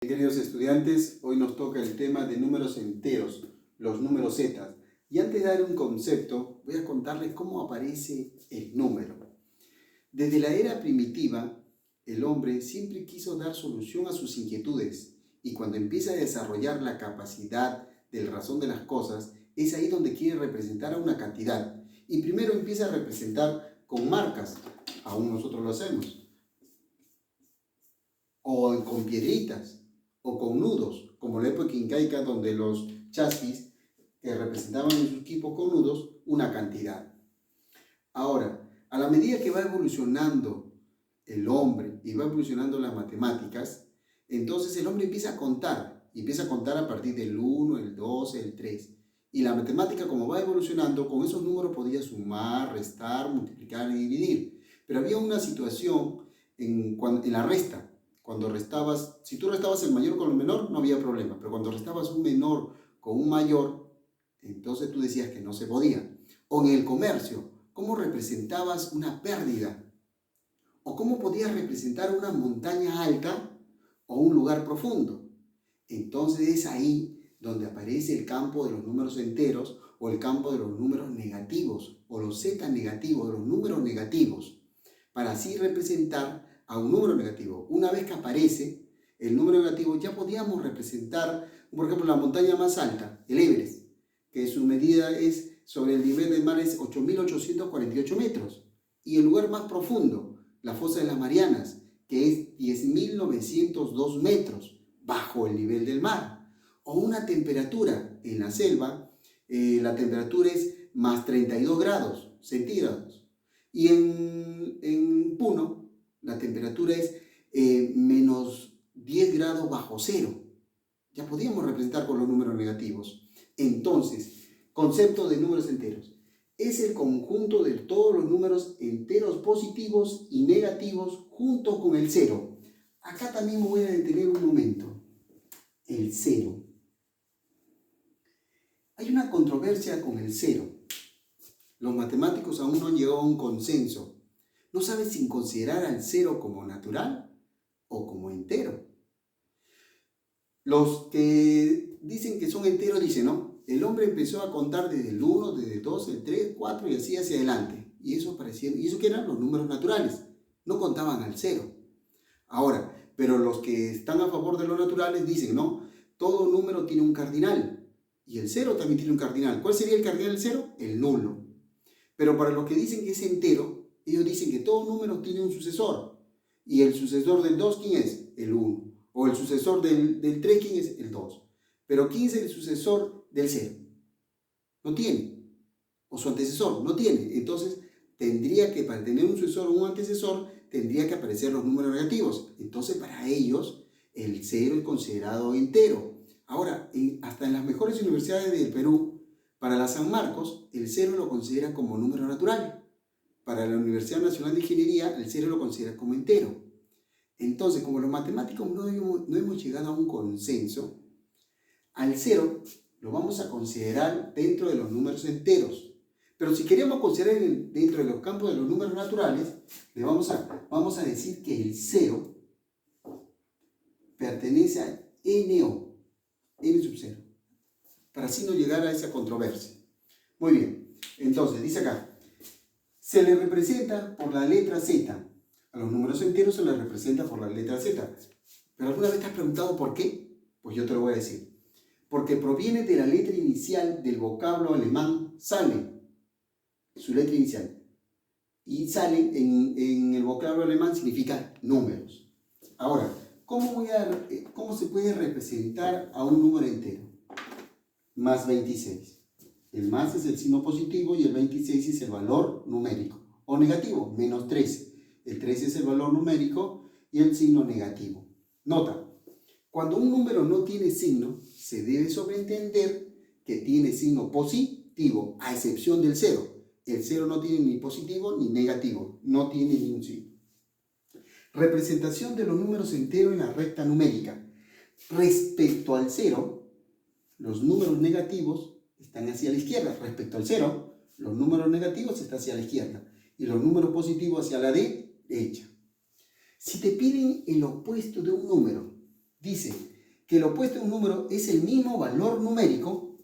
Queridos estudiantes, hoy nos toca el tema de números enteros, los números zetas. Y antes de dar un concepto, voy a contarles cómo aparece el número. Desde la era primitiva, el hombre siempre quiso dar solución a sus inquietudes, y cuando empieza a desarrollar la capacidad de la razón de las cosas, es ahí donde quiere representar a una cantidad. Y primero empieza a representar con marcas, aún nosotros lo hacemos, o con piedritas, o con nudos, como la época incaica donde los chasquis que representaban en sus equipos con nudos una cantidad. Ahora, a la medida que va evolucionando el hombre y va evolucionando las matemáticas, entonces el hombre empieza a contar a partir del 1, el 2, el 3. Y la matemática, como va evolucionando, con esos números podía sumar, restar, multiplicar y dividir. Pero había una situación en la resta. Cuando restabas, si tú restabas el mayor con el menor, no había problema. Pero cuando restabas un menor con un mayor, entonces tú decías que no se podía. O en el comercio, ¿cómo representabas una pérdida? ¿O cómo podías representar una montaña alta o un lugar profundo? Entonces es ahí donde aparece el campo de los números enteros o el campo de los números negativos o los zetas negativos, de los números negativos, para así representar a un número negativo. Una vez que aparece el número negativo, ya podíamos representar, por ejemplo, la montaña más alta, el Everest, que su medida es sobre el nivel del mar es 8.848 metros. Y el lugar más profundo, la fosa de las Marianas, que es 10.902 metros bajo el nivel del mar. O una temperatura en la selva, la temperatura es más 32 grados centígrados. Y en Puno, la temperatura es menos 10 grados bajo cero. Ya podíamos representar con los números negativos. Entonces, concepto de números enteros. Es el conjunto de todos los números enteros positivos y negativos junto con el cero. Acá también me voy a detener un momento. El cero. Hay una controversia con el cero. Los matemáticos aún no han llegado a un consenso. No saben si considerar al cero como natural o como entero. Los que dicen que son enteros dicen, no, el hombre empezó a contar desde el 1, desde el 2, el 3, 4 y así hacia adelante. Y eso que eran los números naturales. No contaban al cero. Ahora, pero los que están a favor de los naturales dicen, no, todo número tiene un cardinal. Y el cero también tiene un cardinal. ¿Cuál sería el cardinal del cero? El nulo. Pero para los que dicen que es entero, ellos dicen que todo número tiene un sucesor. Y el sucesor del 2, ¿quién es? El 1. O el sucesor del 3, ¿quién es? El 2. Pero ¿quién es el sucesor del 0? No tiene. O su antecesor, no tiene. Entonces, tendría que, para tener un sucesor o un antecesor, tendría que aparecer los números negativos. Entonces, para ellos, el 0 es considerado entero. Ahora, hasta en las mejores universidades del Perú, para la San Marcos, el 0 lo consideran como número natural. Para la Universidad Nacional de Ingeniería, el 0 lo considera como entero. Entonces, como los matemáticos no hemos llegado a un consenso, al 0 lo vamos a considerar dentro de los números enteros. Pero si queremos considerar dentro de los campos de los números naturales, vamos a decir que el 0 pertenece a NO, N sub 0, para así no llegar a esa controversia. Muy bien, entonces dice acá, se le representa por la letra Z. A los números enteros se les representa por la letra Z. ¿Pero alguna vez te has preguntado por qué? Pues yo te lo voy a decir. Porque proviene de la letra inicial del vocablo alemán Zahlen, su letra inicial. Y Zahlen en el vocablo alemán significa números. Ahora, ¿cómo se puede representar a un número entero? Más 26. El más es el signo positivo y el 26 es el valor numérico. O negativo, menos 13. El 13 es el valor numérico y el signo negativo. Nota, cuando un número no tiene signo, se debe sobreentender que tiene signo positivo, a excepción del 0. El 0 no tiene ni positivo ni negativo, no tiene ni un signo. Representación de los números enteros en la recta numérica. Respecto al 0, los números negativos están hacia la izquierda. Respecto al 0, los números negativos están hacia la izquierda y los números positivos hacia la derecha. Si te piden el opuesto de un número, dice que el opuesto de un número es el mismo valor numérico,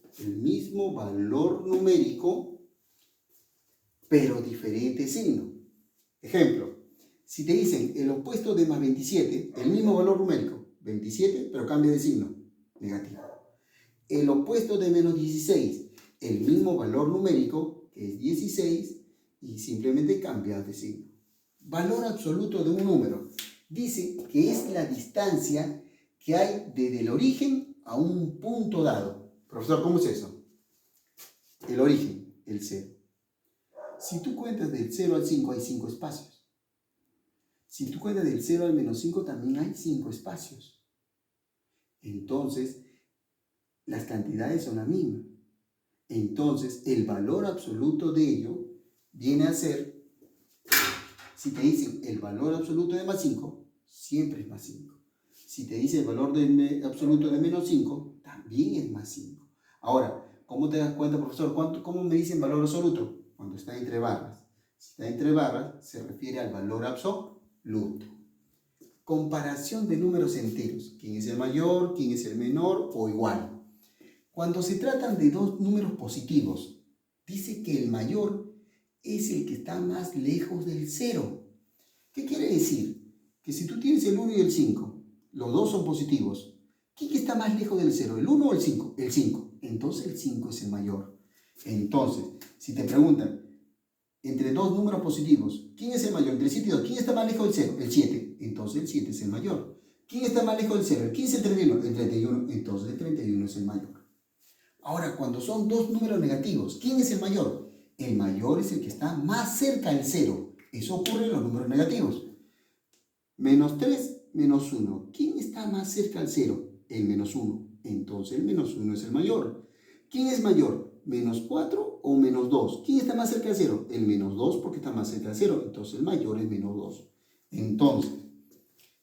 pero diferente signo. Ejemplo, si te dicen el opuesto de más 27, el mismo valor numérico, 27, pero cambia de signo, negativo. El opuesto de menos 16, el mismo valor numérico, que es 16, y simplemente cambia de signo. Valor absoluto de un número. Dice que es la distancia que hay desde el origen a un punto dado. Profesor, ¿cómo es eso? El origen, el 0. Si tú cuentas del 0 al 5 hay 5 espacios. Si tú cuentas del 0 al menos 5 también hay 5 espacios. Entonces, las cantidades son las mismas. Entonces, el valor absoluto de ello viene a ser, si te dicen el valor absoluto de más 5, siempre es más 5. Si te dice el valor absoluto de menos 5, también es más 5. Ahora, ¿cómo te das cuenta, profesor? ¿Cómo me dicen valor absoluto? Cuando está entre barras. Si está entre barras, se refiere al valor absoluto. Comparación de números enteros. ¿Quién es el mayor? ¿Quién es el menor? O igual. Cuando se tratan de dos números positivos, dice que el mayor es el que está más lejos del 0. ¿Qué quiere decir? Que si tú tienes el 1 y el 5, los dos son positivos, ¿quién está más lejos del 0? ¿El 1 o el 5? El 5. Entonces el 5 es el mayor. Entonces, si te preguntan, entre dos números positivos, ¿quién es el mayor? Entre el 7 y 2, ¿quién está más lejos del 0? El 7. Entonces el 7 es el mayor. ¿Quién está más lejos del 0? El 15, el 31. El 31. Entonces el 31 es el mayor. Ahora, cuando son dos números negativos, ¿quién es el mayor? El mayor es el que está más cerca del 0. Eso ocurre en los números negativos. Menos 3, menos 1. ¿Quién está más cerca del 0? El menos 1. Entonces el menos 1 es el mayor. ¿Quién es mayor? ¿Menos 4 o menos 2? ¿Quién está más cerca del 0? El menos 2 porque está más cerca del 0. Entonces el mayor es menos 2. Entonces,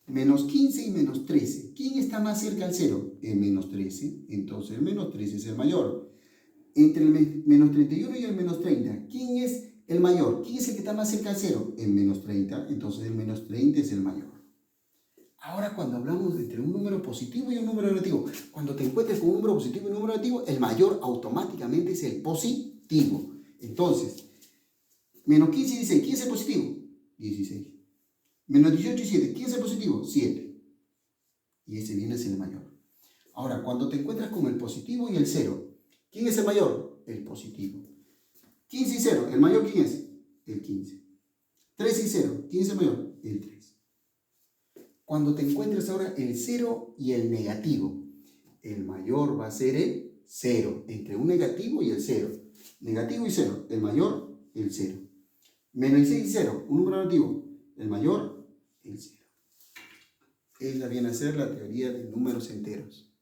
menos 15 y menos 13. ¿Quién está más cerca del 0? El menos 13. Entonces el menos 13 es el mayor. Entre el menos 31 y el menos 30. ¿Quién es el mayor? ¿Quién es el que está más cerca del 0? El menos 30. Entonces el menos 30 es el mayor. Ahora, cuando hablamos entre un número positivo y un número negativo, cuando te encuentres con un número positivo y un número negativo, el mayor automáticamente es el positivo. Entonces, menos 15 y 16, ¿quién es el positivo? 16. Menos 18 y 7, ¿quién es el positivo? 7. Y ese viene a ser el mayor. Ahora, cuando te encuentras con el positivo y el 0, ¿quién es el mayor? El positivo. 15 y 0, ¿el mayor quién es? El 15. 3 y 0, ¿quién es el mayor? El 3. Cuando te encuentres ahora el 0 y el negativo, el mayor va a ser el 0, entre un negativo y el 0. Negativo y 0, el mayor, el 0. Menos 16 y 0, un número negativo, el mayor, el 0. Esa viene a ser la teoría de números enteros.